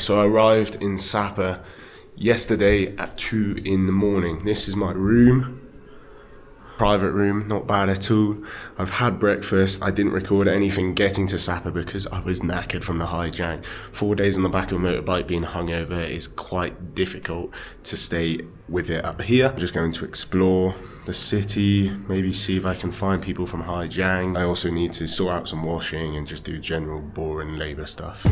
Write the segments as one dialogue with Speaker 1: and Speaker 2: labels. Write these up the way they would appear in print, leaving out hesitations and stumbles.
Speaker 1: So I arrived in Sapa yesterday at 2 in the morning. This is my room. Private room, not bad at all. I've had breakfast. I didn't record anything getting to Sapa because I was knackered from the hijack. 4 days on the back of a motorbike being hungover is quite difficult to stay with it up here. I'm just going to explore the city, maybe see if I can find people from Haijang. I also need to sort out some washing and just do general boring labour stuff.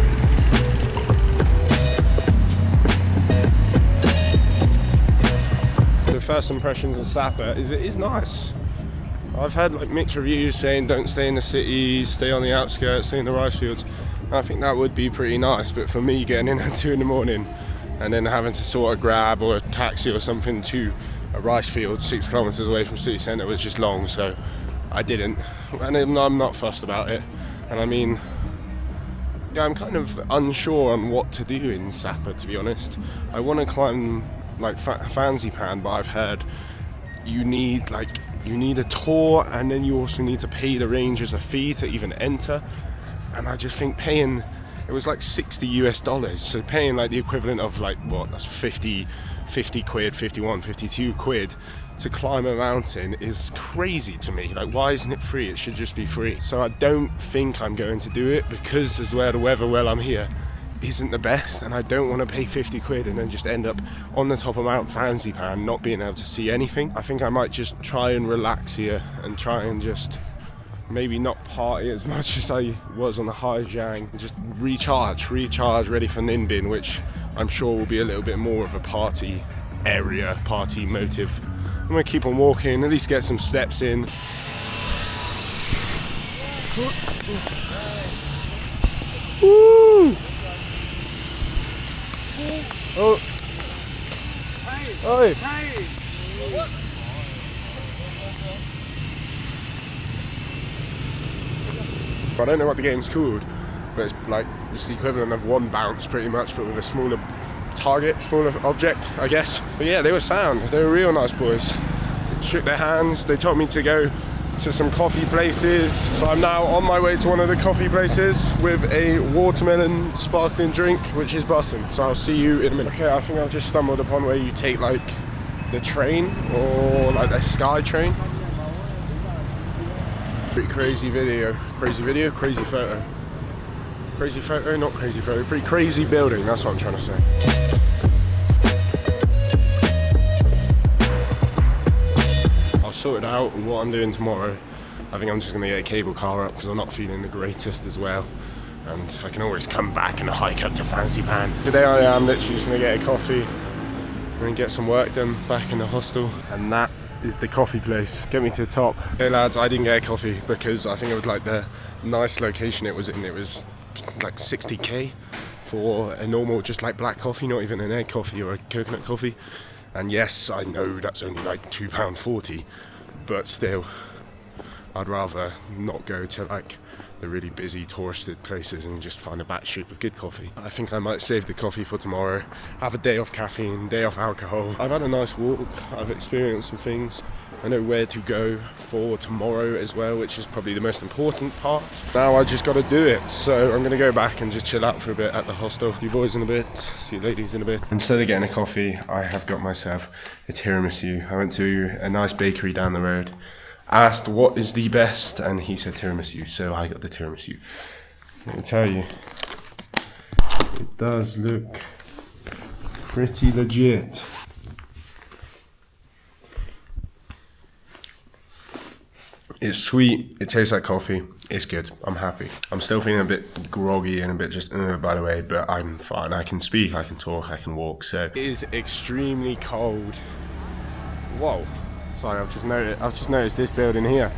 Speaker 1: The first impressions of Sapa is it is nice. I've had like mixed reviews saying don't stay in the city, stay on the outskirts, stay in the rice fields. I think that would be pretty nice, but for me getting in at 2 in the morning and then having to sort of grab or a taxi or something to a rice field 6 kilometers away from city centre was just long, so I didn't. And I'm not fussed about it. And I mean, yeah, I'm kind of unsure on what to do in Sapa, to be honest. I want to climb like Fancy Pan, but I've heard you need a tour, and then you also need to pay the rangers a fee to even enter. And I just think paying, it was like $60 US, so paying like the equivalent of like what, that's 50 quid, 51, 52 quid to climb a mountain is crazy to me. Like, why isn't it free? It should just be free. So I don't think I'm going to do it because as well the weather while I'm here isn't the best, and I don't want to pay 50 quid and then just end up on the top of Mount Fancy Pan not being able to see anything. I think I might just try and relax here and try and just maybe not party as much as I was on the Haijang. Just recharge, ready for Ninh Binh, which I'm sure will be a little bit more of a party area, party motive. I'm going to keep on walking, at least get some steps in. Woo! Oh. Oi. I don't know what the game's called, but it's like it's the equivalent of one bounce pretty much, but with a smaller target, smaller object, I guess. But yeah, they were sound. They were real nice boys. Shook their hands. They told me to go to some coffee places. So I'm now on my way to one of the coffee places with a watermelon sparkling drink, which is bussin'. So I'll see you in a minute. Okay, I think I've just stumbled upon where you take like the train or like the sky train. Pretty crazy video, crazy photo. Crazy photo, not crazy photo, pretty crazy building, that's what I'm trying to say. I'll sort it out what I'm doing tomorrow. I think I'm just going to get a cable car up because I'm not feeling the greatest as well. And I can always come back and hike up to Fancy Pan. Today I am literally just going to get a coffee and get some work done back in the hostel. And that is the coffee place. Get me to the top. Hey lads, I didn't get a coffee because I think it was like the nice location it was in. It was like 60k for a normal just like black coffee, not even an egg coffee or a coconut coffee. And yes, I know that's only like £2.40, but still, I'd rather not go to like the really busy touristed places and just find a back street with good coffee. I think I might save the coffee for tomorrow, have a day off caffeine, day off alcohol. I've had a nice walk, I've experienced some things. I know where to go for tomorrow as well, which is probably the most important part. Now I just got to do it, so I'm going to go back and just chill out for a bit at the hostel. See you boys in a bit, see you ladies in a bit. Instead of getting a coffee, I have got myself a tiramisu. I went to a nice bakery down the road, asked what is the best, and he said tiramisu, so I got the tiramisu. Let me tell you, it does look pretty legit. It's sweet, it tastes like coffee, it's good, I'm happy. I'm still feeling a bit groggy and a bit just, by the way, but I'm fine. I can speak, I can talk, I can walk, so. It is extremely cold. Whoa, sorry, I've just noticed this building here.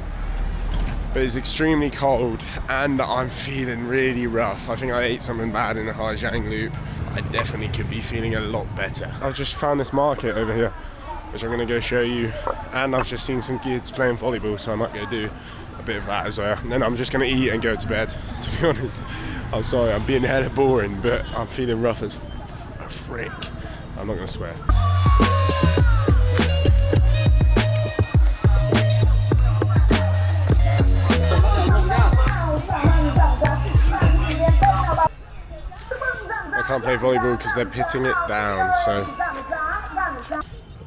Speaker 1: But it's extremely cold and I'm feeling really rough. I think I ate something bad in the Haijang loop. I definitely could be feeling a lot better. I've just found this market over here, which I'm going to go show you, and I've just seen some kids playing volleyball, so I might go do a bit of that as well. And then I'm just going to eat and go to bed, to be honest. I'm sorry, I'm being hella boring, but I'm feeling rough as a frick. I'm not going to swear. can't play volleyball because they're pitting it down, so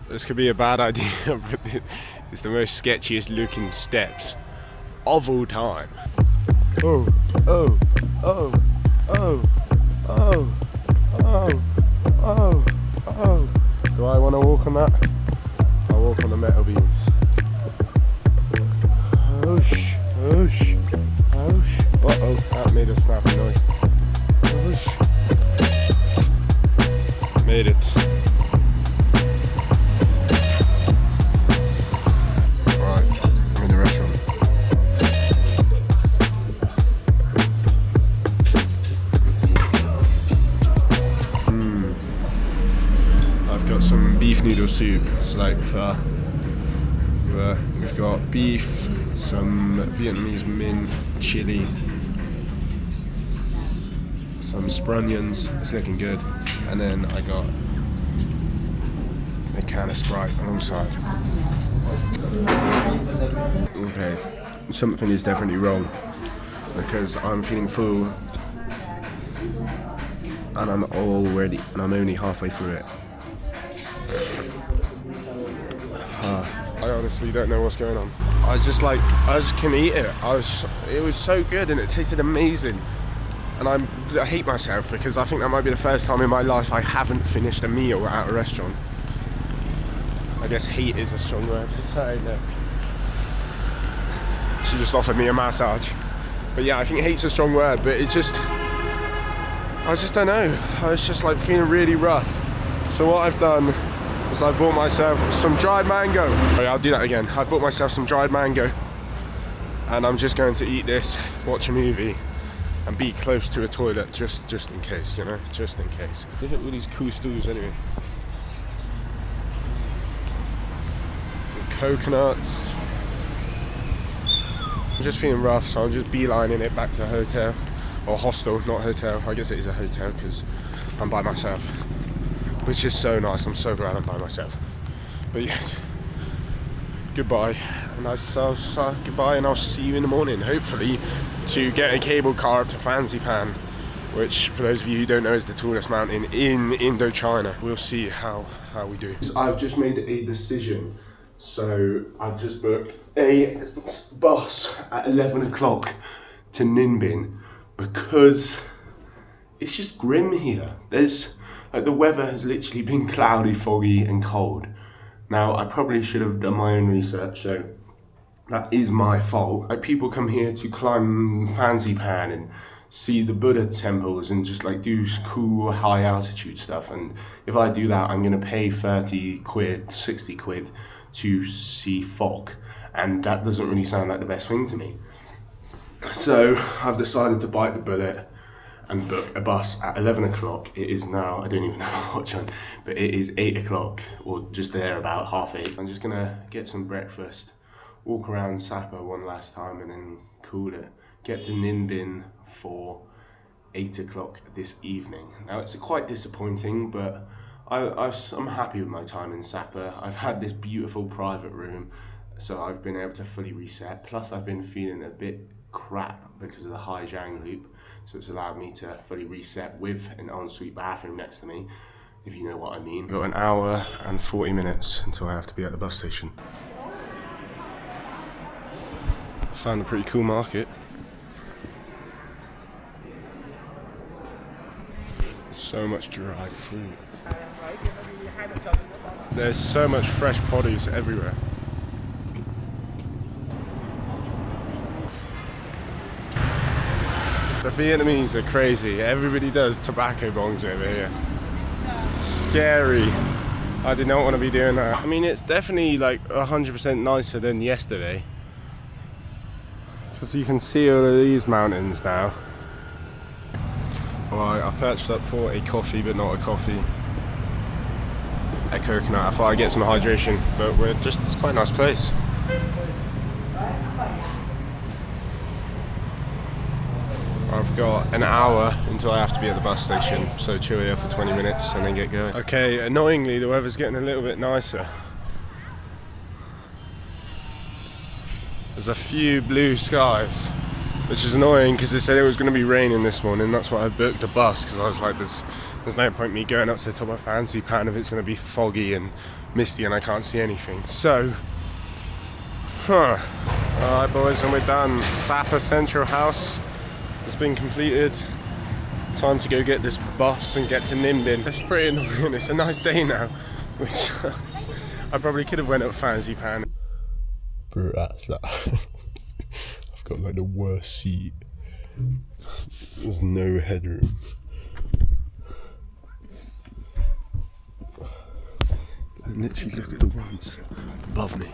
Speaker 1: this could be a bad idea, but it's the most sketchiest looking steps of all time. Oh, oh, oh, oh, oh, oh, oh, oh. Do I want to walk on that? I'll walk on the metal beams. Whoosh, whoosh, whoosh. Uh-oh, that made a snappy noise. Whoosh. Made it. Right, I'm in the restaurant. I've got some beef noodle soup. It's like pho. But we've got beef, some Vietnamese mint, chili, some sprunions. It's looking good. And then I got a can of Sprite alongside. Okay, something is definitely wrong because I'm feeling full and I'm only halfway through it. I honestly don't know what's going on. I just couldn't eat it. It was so good and it tasted amazing. And I hate myself because I think that might be the first time in my life I haven't finished a meal at a restaurant. I guess hate is a strong word. I know. She just offered me a massage. But yeah, I think hate's a strong word, but I just don't know. I was just like feeling really rough. So what I've done is I've bought myself some dried mango. Right, I'll do that again. I've bought myself some dried mango and I'm just going to eat this, watch a movie and be close to a toilet just in case, you know, just in case. Look at all these cool stools anyway. And coconuts. I'm just feeling rough, so I'm just beelining it back to the hotel. Or hostel, not hotel. I guess it is a hotel because I'm by myself. Which is so nice, I'm so glad I'm by myself. But yes, goodbye. And goodbye, and I'll see you in the morning, hopefully, to get a cable car up to Fansipan, which, for those of you who don't know, is the tallest mountain in Indochina. We'll see how we do. I've just made a decision. So I've just booked a bus at 11 o'clock to Ninh because it's just grim here. The weather has literally been cloudy, foggy and cold. Now, I probably should have done my own research, so that is my fault. Like, people come here to climb Fansipan and see the Buddha temples and just like do cool high altitude stuff. And if I do that, I'm gonna pay 30 quid, 60 quid to see fog. And that doesn't really sound like the best thing to me. So I've decided to bite the bullet and book a bus at 11 o'clock. It is now, I don't even know what time, but it is 8 o'clock, or just there about 8:30. I'm just gonna get some breakfast, walk around Sapa one last time and then call it. Get to Ninh for 8 o'clock this evening. Now it's quite disappointing, but I'm happy with my time in Sapa. I've had this beautiful private room, so I've been able to fully reset. Plus I've been feeling a bit crap because of the high Jang loop. So it's allowed me to fully reset with an ensuite bathroom next to me, if you know what I mean. Got an hour and 40 minutes until I have to be at the bus station. I found a pretty cool market. So much dried fruit. There's so much fresh produce everywhere. The Vietnamese are crazy. Everybody does tobacco bongs over here. Scary. I did not want to be doing that. I mean, it's definitely like 100% nicer than yesterday. Because you can see all of these mountains now. Alright, I've perched up for a coffee, but not a coffee. A coconut. I thought I'd get some hydration, but it's quite a nice place. I've got an hour until I have to be at the bus station, so chill here for 20 minutes and then get going. Okay, annoyingly the weather's getting a little bit nicer. There's a few blue skies, but which is annoying because they said it was going to be raining this morning. That's why I booked the bus, because I was like, there's no point me going up to the top of Fancy Pan if it's going to be foggy and misty and I can't see anything. So, alright boys, and we're done. Sapa Central House has been completed. Time to go get this bus and get to Nimbin. It's pretty annoying. It's a nice day now, which I probably could have went up Fancy Pan. Bro, that's that. I've got like the worst seat. There's no headroom. And literally look at the ones above me.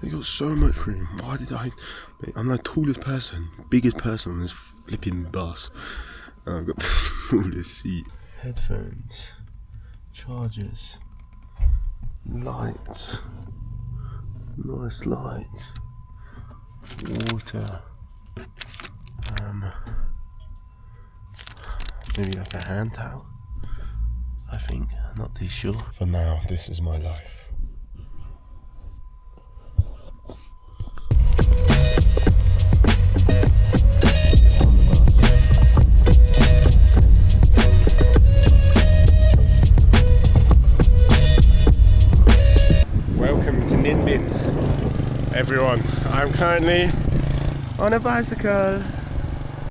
Speaker 1: They got so much room. Why did I'm the tallest person, biggest person on this flipping bus, and I've got the smallest seat. Headphones, chargers, lights, nice lights, water, maybe like a hand towel, I think, not too sure. For now, this is my life. Welcome to Nimbin, everyone. I'm currently on a bicycle.